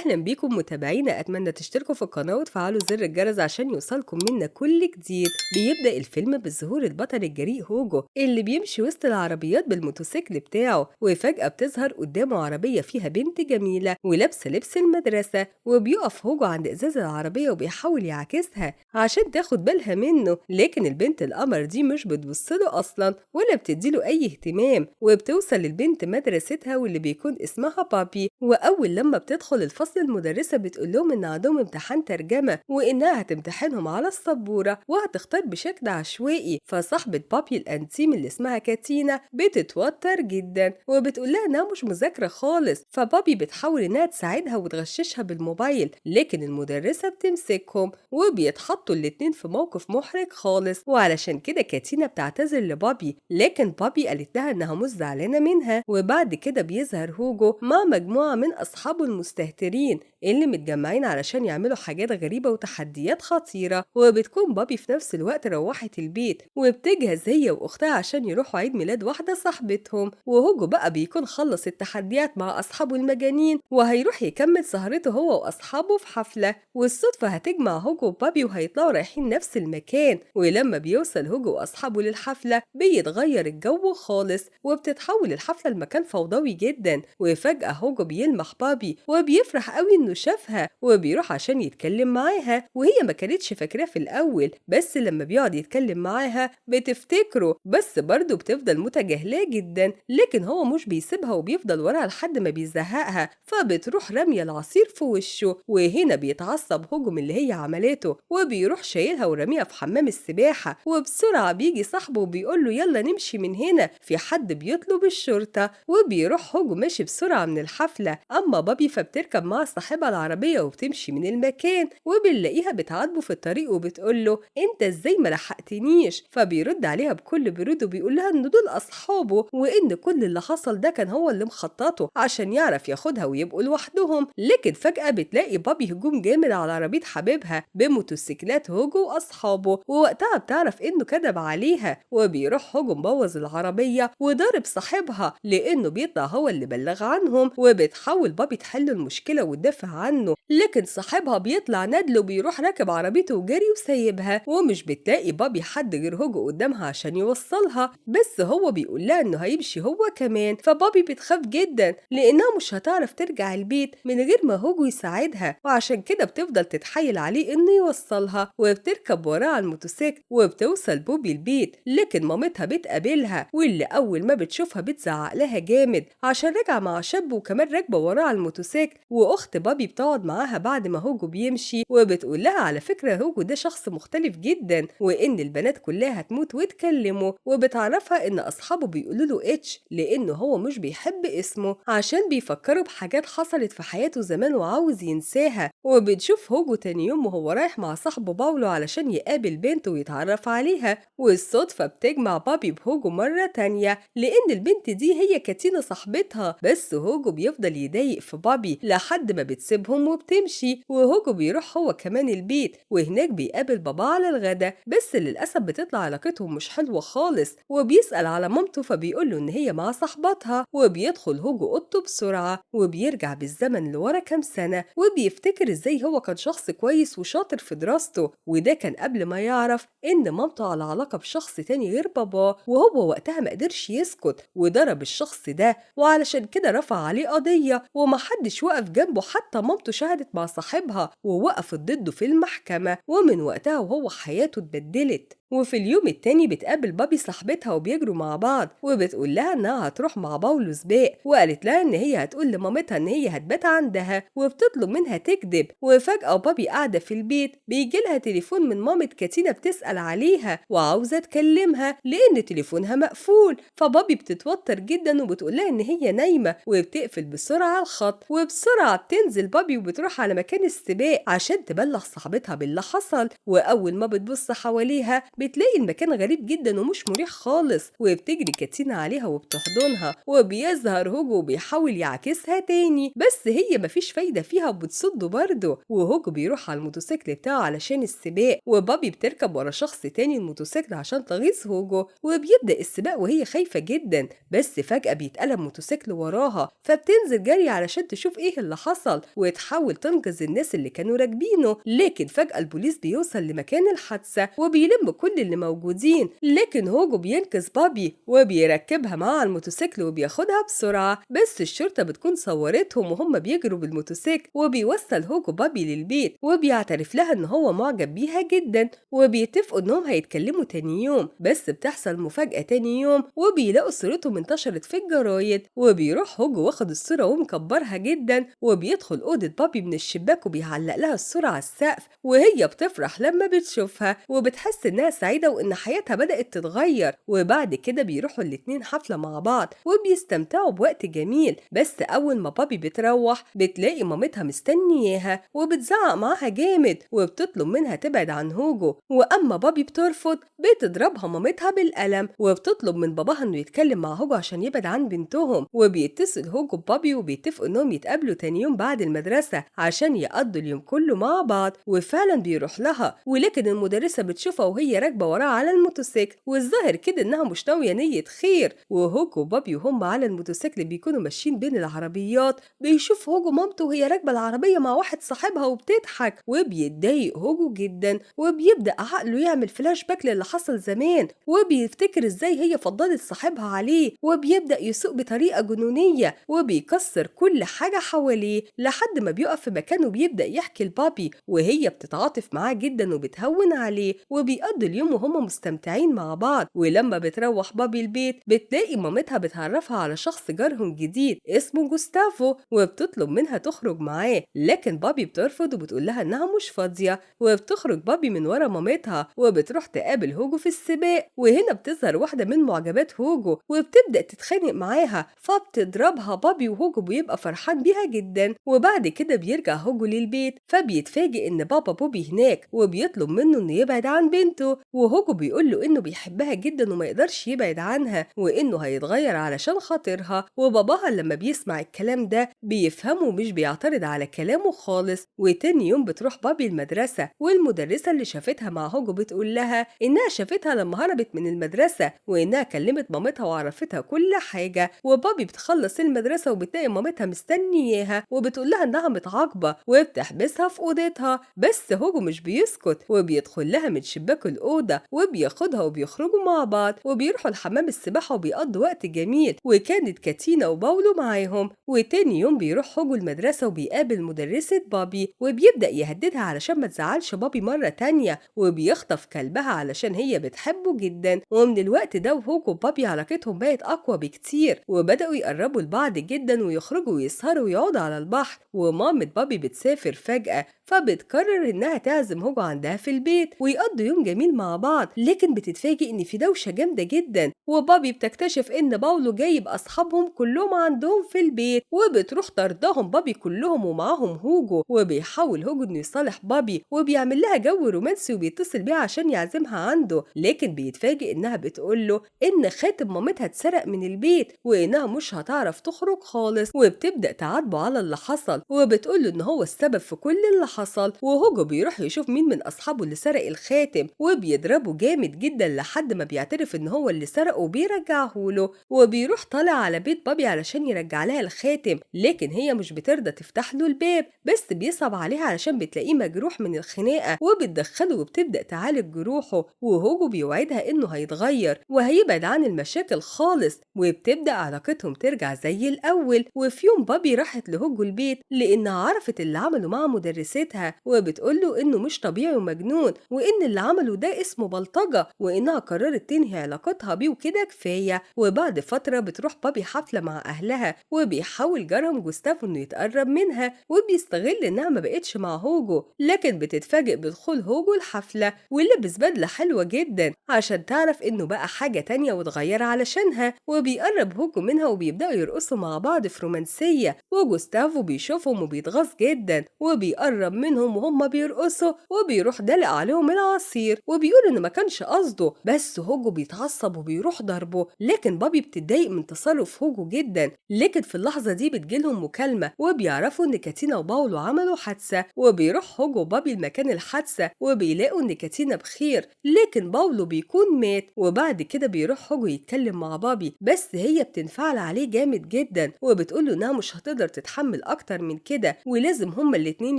أهلا بيكم متابعينا، أتمنى تشتركوا في القناة وتفعلوا زر الجرس عشان يوصلكم منا كل جديد. بيبدأ الفيلم بظهور البطل الجريء هوجو اللي بيمشي وسط العربيات بالموتوسيكل بتاعه، وفجأة بتظهر قدامه عربية فيها بنت جميلة ولابسة لبس المدرسة، وبيقف هوجو عند إزاز العربية وبيحاول يعاكسها عشان تاخد بالها منه، لكن البنت القمر دي مش بتبصله أصلا ولا بتديله أي اهتمام. وبتوصل البنت مدرستها واللي بيكون اسمها بابي، وأول لما بتدخل الفصل المدرسة بتقول لهم إن عندهم امتحان ترجمة وإنها هتمتحنهم على السبورة وهتختار بشكل عشوائي. فصاحبة بابي الأنتيم اللي اسمها كاتينا بتتوتر جدا وبتقول لها إنها مش مذاكرة خالص، فبابي بتحاول إنها تساعدها وتغششها بالموبايل، لكن المدرسة بتمسكهم وبيتحطوا الاتنين في موقف محرج خالص. وعلشان كده كاتينا بتعتذر لبابي، لكن بابي قالت لها إنها مش زعلانة منها. وبعد كده بيظهر هوجو مع مجموعة من أصحابه المستهترين اللي متجمعين علشان يعملوا حاجات غريبة وتحديات خطيرة. وبتكون بابي في نفس الوقت روحت البيت وبتجهز هي وأختها عشان يروحوا عيد ميلاد واحدة صاحبتهم، وهوجو بقى بيكون خلص التحديات مع أصحابه المجانين وهيروح يكمل سهرته هو وأصحابه في حفلة. والصدفة هتجمع هوجو وبابي وهيطلعوا رايحين نفس المكان، ولما بيوصل هوجو وأصحابه للحفلة بيتغير الجو خالص وبتتحول الحفلة لمكان فوضوي جدا. وفجأة هوجو بيلمح بابي وبيفرح قوي إنه شافها وبيروح عشان يتكلم معاها، وهي ما كانتش فاكراه في الأول، بس لما بيقعد يتكلم معاها بتفتكره، بس برضه بتفضل متجاهلاه جدا، لكن هو مش بيسيبها وبيفضل وراها لحد ما بيزهقها، فبتروح رامية العصير في وشه. وهنا بيتعصب هوجو من اللي هي عملته وبيروح شايلها ورميها في حمام السباحة. وبسرعة بيجي صاحبه وبيقول له يلا نمشي من هنا، في حد بيطلب الشرطة. وبيروح هوجو ماشي بسرعة من الحفلة، أما بابي فبتركب مع صاحبها العربية وبتمشي من المكان، وبنلاقيها بتعاتبه في الطريق وبتقول له انت ازاي ما لحقتنيش، فبيرد عليها بكل برود وبيقول لها ان دول اصحابه وان كل اللي حصل ده كان هو اللي مخططه عشان يعرف ياخدها ويبقوا لوحدهم. لكن فجأة بتلاقي بابي هجوم جامد على عربية حبيبها بموتوسيكلات هوجو واصحابه، ووقتها بتعرف انه كذب عليها، وبيروح هوجو مبوظ العربية وضارب صاحبها لانه بيطلع هو اللي بلغ عنهم. وبتحاول بابي تحل المشكلة وتدافع عنه، لكن صاحبها بيطلع ندل وبيروح راكب عربيته وجري وسايبها، ومش بتلاقي بابي حد غير هوجو قدامها عشان يوصلها، بس هو بيقول لها انه هيمشي هو كمان. فبابي بتخاف جدا لانها مش هتعرف ترجع البيت من غير ما هوجو يساعدها، وعشان كده بتفضل تتحايل عليه انه يوصلها، وبتركب وراه على الموتوسيكل وبتوصل بوبي البيت، لكن مامتها بتقابلها واللي اول ما بتشوفها بتزعق لها جامد عشان راجعه مع شاب وكمان راكبه وراه على الموتوسيكل. واخت بابي بتقعد معاها بعد ما هوجو بيمشي وبتقول لها على فكره هوجو ده شخص مختلف جدا وان البنات كلها هتموت وتكلمه، وبتعرفها ان اصحابه بيقولوا له اتش لانه هو مش بيحب اسمه عشان بيفكروا بحاجات حصلت في حياته زمان وعاوز ينساها. وبتشوف هوجو تاني يوم وهو رايح مع صاحبه باولو علشان يقابل بنته ويتعرف عليها، والصدفه بتجمع بابي بهوجو مره تانية لان البنت دي هي كاتينا صاحبتها. بس هوجو بيفضل يضايق في بابي لحد ما بتسيبهم وبتمشي، وهوجو بيروح هو كمان البيت وهناك بيقابل بابا على الغدا، بس للأسف بتطلع علاقتهم مش حلوة خالص، وبيسأل على مامته فبيقوله إن هي مع صاحبتها. وبيدخل هوجو أوضته بسرعة وبيرجع بالزمن لورا كام سنة وبيفتكر إزاي هو كان شخص كويس وشاطر في دراسته، وده كان قبل ما يعرف إن مامته على علاقة بشخص تاني غير باباه، وهو وقتها مقدرش يسكت وضرب الشخص ده، وعلشان كده رفع عليه قضية ومحدش وقف جنبه، حتى مامته شهدت مع صاحبها ووقفت ضده في المحكمة، ومن وقتها وهو حياته اتبدلت. وفي اليوم التاني بتقابل بابي صاحبتها وبيجروا مع بعض وبتقول لها انها هتروح مع باولو سباق، وقالت لها ان هي هتقول لمامتها ان هي هتبات عندها وبتطلب منها تكذب. وفجأة بابي قاعدة في البيت بيجي لها تليفون من مامة كاتينا بتسأل عليها وعاوزة تكلمها لان تليفونها مقفول، فبابي بتتوتر جدا وبتقول لها ان هي نايمة وبتقفل بسرعة الخط، وبسرعة بتنزل بابي وبتروح على مكان السباق عشان تبلغ صاحبتها باللي حصل. واول ما بتبص حواليها بتلاقي المكان غريب جدا ومش مريح خالص، وبتجري كاتينا عليها وبتحضنها، وبيظهر هوجو وبيحاول يعكسها تاني بس هي مفيش فايدة فيها وبتصده برضه. وهوجو بيروح على الموتوسيكل بتاعه علشان السباق، وبابي بتركب ورا شخص تاني الموتوسيكل عشان تغيظ هوجو، وبيبدأ السباق وهي خايفة جدا. بس فجأة بيتقلب موتوسيكل وراها، فبتنزل جري علشان تشوف ايه اللي حصل وتحاول تنقذ الناس اللي كانوا راكبينه. لكن فجأة البوليس بيوصل لمكان الحادثة وبيلم كل اللي موجودين، لكن هوجو بينقذ بابي وبيركبها معاه على الموتوسيكل وبياخدها بسرعة. بس الشرطة بتكون صورتهم وهم بيجروا بالموتوسيكل، وبيوصل هوجو بابي للبيت وبيعترف لها ان هو معجب بيها جدا، وبيتفقوا انهم هيتكلموا تاني يوم. بس بتحصل مفاجأة تاني يوم وبيلاقوا صورتهم انتشرت في الجرايد، وبيروح هوجو واخد الصورة ومكبرها جدا وبيدخل أوضة بابي من الشباك وبيعلق لها الصورة على السقف، وهي بتفرح لما بتشوفها وبتحس انها سعيدة وان حياتها بدأت تتغير. وبعد كده بيروحوا الاتنين حفلة مع بعض وبيستمتعوا بوقت جميل. بس أول ما بابي بتروح بتلاقي مامتها مستنياها وبتزعق معاها جامد وبتطلب منها تبعد عن هوجو، وأما بابي بترفض بتضربها مامتها بالقلم وبتطلب من باباها انه يتكلم مع هوجو عشان يبعد عن بنتهم. وبيتصل هوجو ببابي وبيتفقوا انهم يتقابلوا تاني يوم بعد المدرسة عشان يقضوا اليوم كله مع بعض، وفعلا بيروح لها. ولكن المدرسة بتشوفها وهي راكبة وراها على الموتوسيكل، والظاهر كده انها مش ناوية نية خير. وهوجو وبابي وهم على الموتوسيكل بيكونوا ماشيين بين العربيات، بيشوف هوجو مامته وهي راكبة العربية مع واحد صاحبها وبتضحك، وبيتضايق هوجو جدا وبيبدأ عقله يعمل فلاش باك للي حصل زمان، وبيفتكر ازاي هي فضلت صاحبها عليه، وبيبدأ يسوق بطريقة جنونية وبيكسر كل حاجة حواليه لحد ما بيقف في مكانه وبيبدأ يحكي لبابي، وهي بتتعاطف معاه جدا وبتهون عليه، وبيقضي اليوم وهم مستمتعين مع بعض. ولما بتروح بابي البيت بتلاقي مامتها بتعرفها على شخص جارهم جديد اسمه جوستافو وبتطلب منها تخرج معاه، لكن بابي بترفض وبتقول لها انها مش فاضية. وبتخرج بابي من ورا مامتها وبتروح تقابل هوجو في السباق، وهنا بتظهر واحدة من معجبات هوجو وبتبدأ تتخانق معاها، فبتضربها بابي وهوجو بيبقى فرحان بيها جدا. وبعد كده بيرجع هوجو للبيت فبيتفاجئ ان بابا بوبي هناك وبيطلب منه انه يبعد عن بنته، وهوجو بيقول له انه بيحبها جدا وما يقدرش يبعد عنها وانه هيتغير علشان خاطرها. وباباها لما بيسمع الكلام ده بيفهمه ومش بيعترض على كلامه خالص. وتاني يوم بتروح بابي المدرسة، والمدرسة اللي شافتها مع هوجو بتقول لها انها شافتها لما هربت من المدرسة وانها كلمت مامتها وعرفتها كل حاجة. وبابي بتخلص المدرسة وبتلاقي مامتها مستنياها وبتقول لها انها متعاقبة وبتحبسها في اوضتها، بس هوجو مش بيسكت وبيدخل لها من شباك الأوضة وبياخدها وبيخرجوا مع بعض وبيروحوا الحمام السباحة وبيقضوا وقت جميل، وكانت كاتينا وباولو معاهم. وتاني يوم بيروح هوجو المدرسة وبيقابل مدرسة بابي وبيبدأ يهددها علشان ما تزعلش بابي مرة تانية، وبيخطف كلبها علشان هي بتحبه جدا. ومن الوقت ده وهوجو وبابي علاقتهم بقت أقوى بكتير وبدأوا يقربوا لبعض جدا ويخرجوا ويسهروا ويقعدوا على البحر. ومامة بابي بتسافر فجأة فبتقرر انها تعزم هوجو عندها في البيت ويقضوا يوم جميل مع بعض، لكن بتتفاجئ ان في دوشة جامدة جدا، وبابي بتكتشف ان باولو جايب اصحابهم كلهم عندهم في البيت وبتروح طردهم بابي كلهم ومعاهم هوجو. وبيحاول هوجو انه يصالح بابي وبيعمل لها جو رومانسي وبيتصل بيها عشان يعزمها عنده، لكن بيتفاجئ انها بتقول له ان خاتم مامتها اتسرق من البيت وانها مش هتعرف تخرج خالص، وبتبدأ تعاتبه على اللي حصل وبتقول له ان هو السبب في كل اللي حصل. وهوجو بيروح يشوف مين من اصحابه اللي سرق الخاتم وبيضربه جامد جدا لحد ما بيعترف ان هو اللي سرقه وبيرجعه له، وبيروح طالع على بيت بابي علشان يرجع لها الخاتم، لكن هي مش بترضى تفتح له الباب، بس بيصعب عليها علشان بتلاقيه مجروح من الخناقه وبتدخله وبتبدا تعالج جروحه. وهوجو بيوعدها انه هيتغير وهيبعد عن المشاكل خالص وبتبدا علاقتهم ترجع زي الاول. وفي يوم بابي راحت لهوجو البيت لانها عرفت اللي عمله مع مدرستها وبتقول له انه مش طبيعي ومجنون وان اللي عمله ده اسمه بلطجه وانها قررت تنهي علاقتها بيه وكده كفايه. وبعد فتره بتروح بابي حفله مع اهلها وبيحاول جارهم جوستافو انه يتقرب منها وبيستغل انها ما بقتش مع هوجو، لكن بتتفاجئ بدخول هوجو الحفله ولبس بدله حلوه جدا عشان تعرف انه بقى حاجه تانية وتغير علشانها. وبيقرب هوجو منها وبيبداوا يرقصوا مع بعض في رومانسيه، وجوستافو بيشوفهم وبيتغاظ جدا وبيقرب منهم وهم بيرقصوا وبيروح دلق عليهم العصير وبيقول إنه ما كانش قصده، بس هوجو بيتعصب وبيروح ضربه، لكن بابي بتتضايق من تصرف هوجو جدا. لكن في اللحظة دي بتجيلهم مكالمة وبيعرفوا إن كاتينا وباولو عملوا حادثة، وبيروح هوجو وبابي لمكان الحادثة وبيلاقوا إن كاتينا بخير، لكن باولو بيكون مات. وبعد كده بيروح هوجو يتكلم مع بابي، بس هي بتنفعل عليه جامد جدا وبتقوله إنها مش هتقدر تتحمل أكتر من كده ولازم هما الاتنين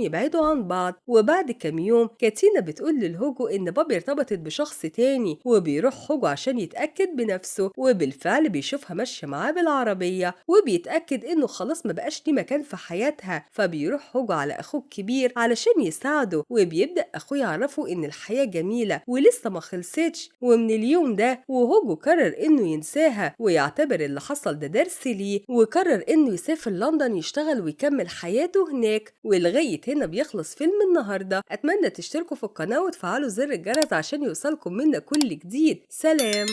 يبعدوا عن بعض. وبعد كام يوم كاتينا بتقول لهوجو إن بابي ارتبطت بشخص تاني، وبيروح هوجو عشان يتأكد بنفسه، وبالفعل بيشوفها ماشية معاه بالعربية وبيتأكد إنه خلاص مبقاش ليه مكان في حياتها. فبيروح هوجو على أخوه الكبير علشان يساعده، وبيبدأ أخوه يعرفه إن الحياة جميلة ولسه ما خلصتش. ومن اليوم ده وهوجو قرر إنه ينساها ويعتبر اللي حصل ده درس ليه، وقرر إنه يسافر لندن يشتغل ويكمل حياته هناك. ولغاية هنا بيخلص فيلم النهاردة. أتمنى تشتركوا في القناة وتفعلوا زر الجرس عشان يوصلكم منا كل جديد. سلام.